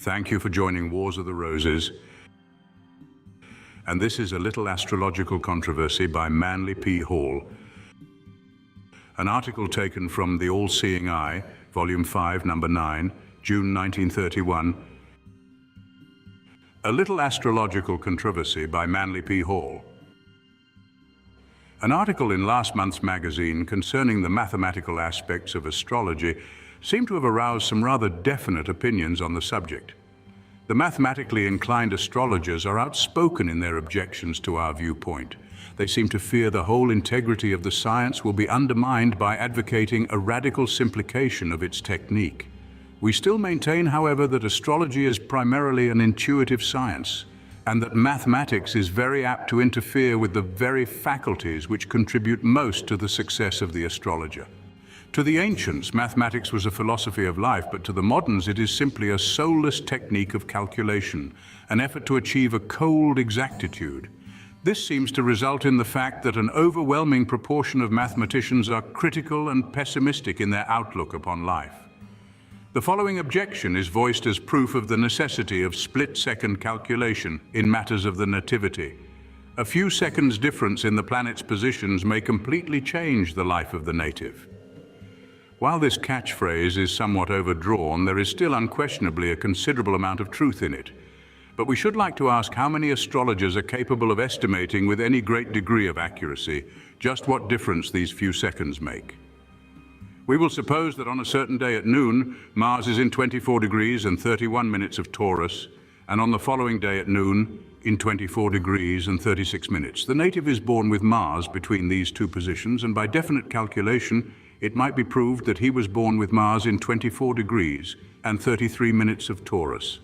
Thank you for joining Wars of the Roses. And this is a little astrological controversy by Manly P. Hall. An article taken from The All-Seeing Eye, Volume 5, Number 9, June 1931. A little astrological controversy by Manly P. Hall. An article in last month's magazine concerning the mathematical aspects of astrology seemed to have aroused some rather definite opinions on the subject. The mathematically inclined astrologers are outspoken in their objections to our viewpoint. They seem to fear the whole integrity of the science will be undermined by advocating a radical simplification of its technique. We still maintain, however, that astrology is primarily an intuitive science, and that mathematics is very apt to interfere with the very faculties which contribute most to the success of the astrologer. To the ancients, mathematics was a philosophy of life, but to the moderns it is simply a soulless technique of calculation, an effort to achieve a cold exactitude. This seems to result in the fact that an overwhelming proportion of mathematicians are critical and pessimistic in their outlook upon life. The following objection is voiced as proof of the necessity of split-second calculation in matters of the nativity. A few seconds difference in the planet's positions may completely change the life of the native. While this catchphrase is somewhat overdrawn, there is still unquestionably a considerable amount of truth in it. But we should like to ask how many astrologers are capable of estimating with any great degree of accuracy just what difference these few seconds make. We will suppose that on a certain day at noon, Mars is in 24 degrees and 31 minutes of Taurus, and on the following day at noon, in 24 degrees and 36 minutes. The native is born with Mars between these two positions, and by definite calculation, it might be proved that he was born with Mars in 24 degrees and 33 minutes of Taurus.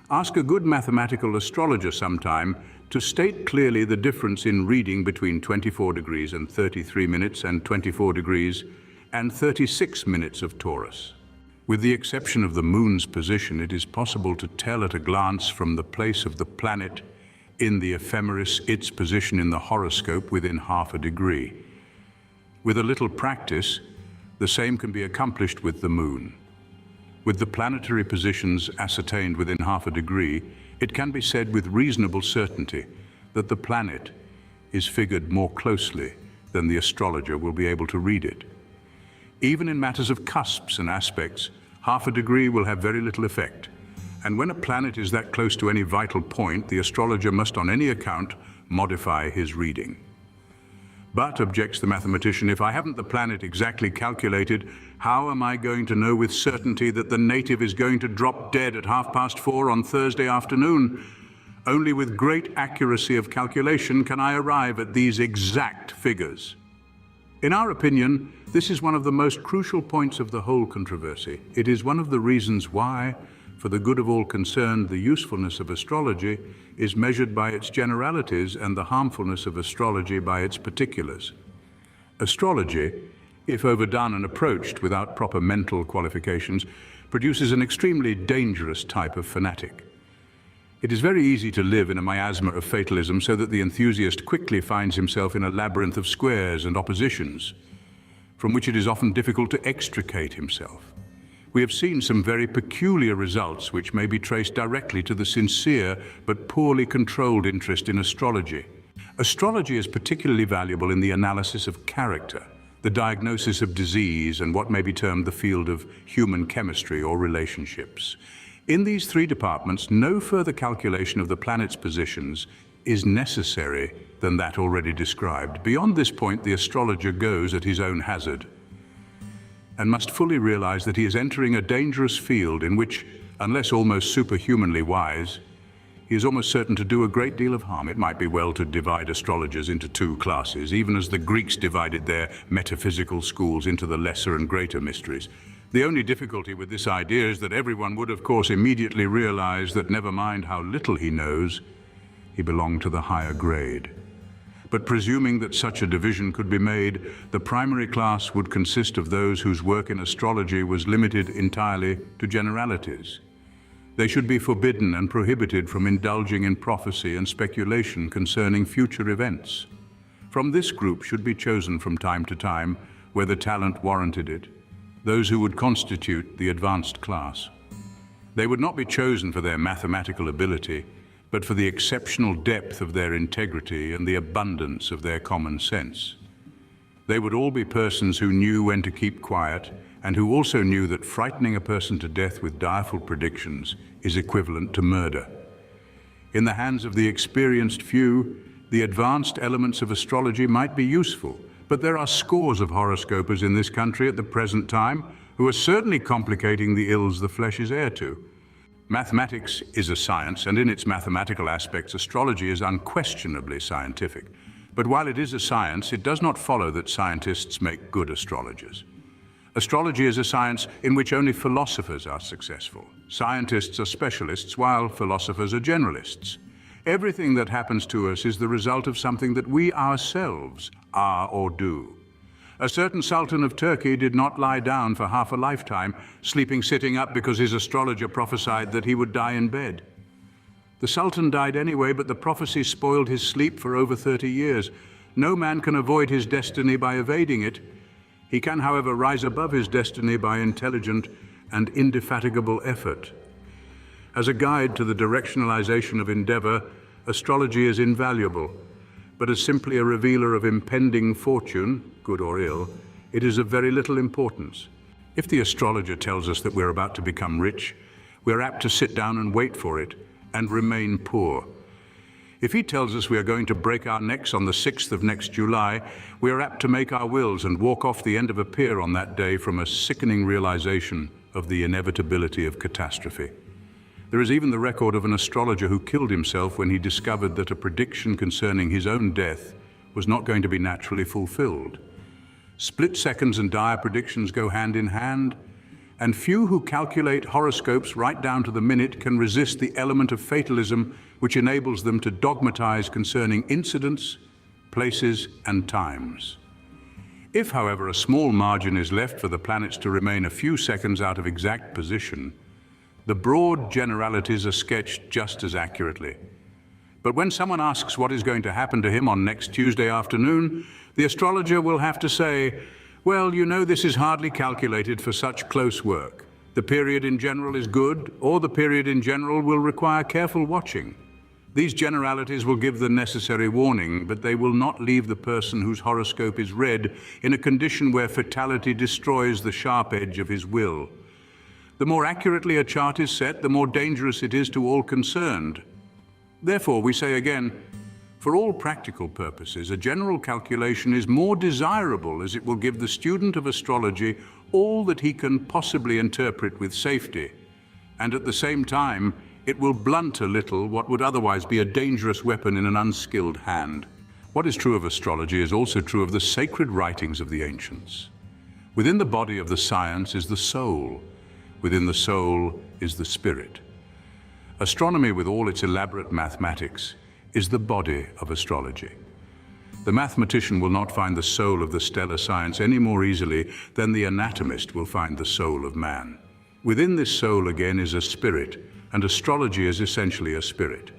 Ask a good mathematical astrologer sometime to state clearly the difference in reading between 24 degrees and 33 minutes and 24 degrees and 36 minutes of Taurus. With the exception of the moon's position, it is possible to tell at a glance from the place of the planet in the ephemeris its position in the horoscope within half a degree. With a little practice, the same can be accomplished with the moon. With the planetary positions ascertained within half a degree, it can be said with reasonable certainty that the planet is figured more closely than the astrologer will be able to read it. Even in matters of cusps and aspects, half a degree will have very little effect. And when a planet is that close to any vital point, the astrologer must on any account modify his reading. But, objects the mathematician, if I haven't the planet exactly calculated, how am I going to know with certainty that the native is going to drop dead at 4:30 on Thursday afternoon? Only with great accuracy of calculation can I arrive at these exact figures. In our opinion, this is one of the most crucial points of the whole controversy. It is one of the reasons why, for the good of all concerned, the usefulness of astrology is measured by its generalities and the harmfulness of astrology by its particulars. Astrology, if overdone and approached without proper mental qualifications, produces an extremely dangerous type of fanatic. It is very easy to live in a miasma of fatalism so that the enthusiast quickly finds himself in a labyrinth of squares and oppositions, from which it is often difficult to extricate himself. We have seen some very peculiar results which may be traced directly to the sincere but poorly controlled interest in astrology. Astrology is particularly valuable in the analysis of character, the diagnosis of disease, and what may be termed the field of human chemistry or relationships. In these three departments, no further calculation of the planet's positions is necessary than that already described. Beyond this point, the astrologer goes at his own hazard, and must fully realize that he is entering a dangerous field in which, unless almost superhumanly wise, he is almost certain to do a great deal of harm. It might be well to divide astrologers into two classes, even as the Greeks divided their metaphysical schools into the lesser and greater mysteries. The only difficulty with this idea is that everyone would, of course, immediately realize that never mind how little he knows, he belonged to the higher grade. But presuming that such a division could be made, the primary class would consist of those whose work in astrology was limited entirely to generalities. They should be forbidden and prohibited from indulging in prophecy and speculation concerning future events. From this group should be chosen from time to time, where the talent warranted it, those who would constitute the advanced class. They would not be chosen for their mathematical ability, but for the exceptional depth of their integrity and the abundance of their common sense. They would all be persons who knew when to keep quiet and who also knew that frightening a person to death with direful predictions is equivalent to murder. In the hands of the experienced few, the advanced elements of astrology might be useful, but there are scores of horoscopers in this country at the present time who are certainly complicating the ills the flesh is heir to. Mathematics is a science, and in its mathematical aspects, astrology is unquestionably scientific. But while it is a science, it does not follow that scientists make good astrologers. Astrology is a science in which only philosophers are successful. Scientists are specialists, while philosophers are generalists. Everything that happens to us is the result of something that we ourselves are or do. A certain Sultan of Turkey did not lie down for half a lifetime, sleeping sitting up because his astrologer prophesied that he would die in bed. The Sultan died anyway, but the prophecy spoiled his sleep for over 30 years. No man can avoid his destiny by evading it. He can, however, rise above his destiny by intelligent and indefatigable effort. As a guide to the directionalization of endeavor, astrology is invaluable, but as simply a revealer of impending fortune, good or ill, it is of very little importance. If the astrologer tells us that we're about to become rich, we're apt to sit down and wait for it and remain poor. If he tells us we are going to break our necks on the 6th of next July, we are apt to make our wills and walk off the end of a pier on that day from a sickening realization of the inevitability of catastrophe. There is even the record of an astrologer who killed himself when he discovered that a prediction concerning his own death was not going to be naturally fulfilled. Split seconds and dire predictions go hand in hand, and few who calculate horoscopes right down to the minute can resist the element of fatalism which enables them to dogmatize concerning incidents, places, and times. If, however, a small margin is left for the planets to remain a few seconds out of exact position, the broad generalities are sketched just as accurately. But when someone asks what is going to happen to him on next Tuesday afternoon, the astrologer will have to say, well, you know, this is hardly calculated for such close work. The period in general is good, or the period in general will require careful watching. These generalities will give the necessary warning, but they will not leave the person whose horoscope is read in a condition where fatality destroys the sharp edge of his will. The more accurately a chart is set, the more dangerous it is to all concerned. Therefore, we say again, for all practical purposes, a general calculation is more desirable as it will give the student of astrology all that he can possibly interpret with safety, and at the same time, it will blunt a little what would otherwise be a dangerous weapon in an unskilled hand. What is true of astrology is also true of the sacred writings of the ancients. Within the body of the science is the soul. Within the soul is the spirit. Astronomy, with all its elaborate mathematics, is the body of astrology. The mathematician will not find the soul of the stellar science any more easily than the anatomist will find the soul of man. Within this soul again is a spirit, and astrology is essentially a spirit.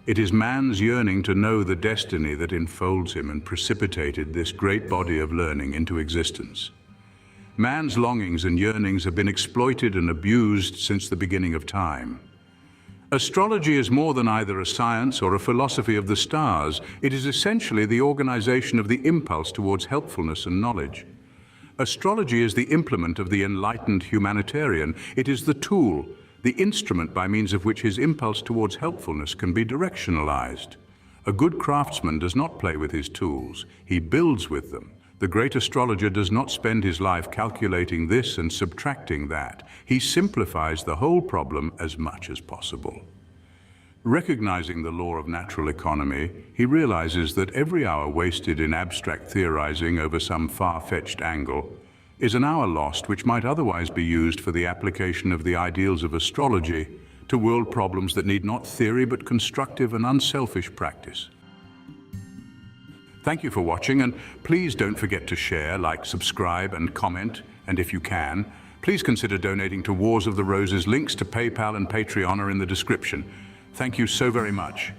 It is man's yearning to know the destiny that enfolds him and precipitated this great body of learning into existence. Man's longings and yearnings have been exploited and abused since the beginning of time. Astrology is more than either a science or a philosophy of the stars. It is essentially the organization of the impulse towards helpfulness and knowledge. Astrology is the implement of the enlightened humanitarian. It is the tool, the instrument by means of which his impulse towards helpfulness can be directionalized. A good craftsman does not play with his tools, he builds with them. The great astrologer does not spend his life calculating this and subtracting that. He simplifies the whole problem as much as possible. Recognizing the law of natural economy, he realizes that every hour wasted in abstract theorizing over some far-fetched angle is an hour lost which might otherwise be used for the application of the ideals of astrology to world problems that need not theory but constructive and unselfish practice. Thank you for watching, and please don't forget to share, like, subscribe, and comment. And if you can, please consider donating to Wars of the Roses. Links to PayPal and Patreon are in the description. Thank you so very much.